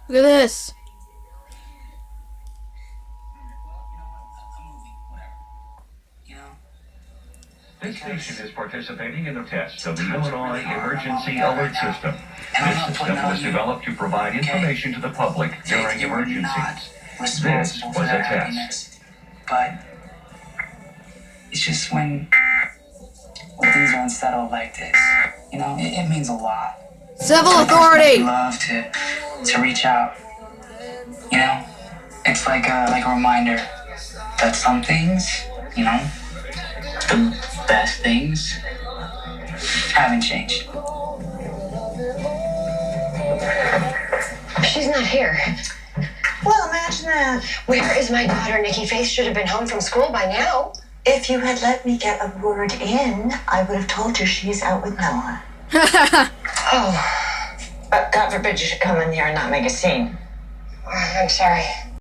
Look at this. This station is participating in the test of the Illinois Emergency Alert System. This system was developed to provide information to the public during emergencies. This was a test. But it's just when things are unsettled like this, it means a lot. Civil authority. Love to reach out. It's like a reminder that some things, the best things haven't changed. She's not here. Well, imagine that. Where is my daughter? Nikki Faith should have been home from school by now. If you had let me get a word in, I would have told you she's out with Noah. Oh, God forbid you should come in here and not make a scene. I'm sorry.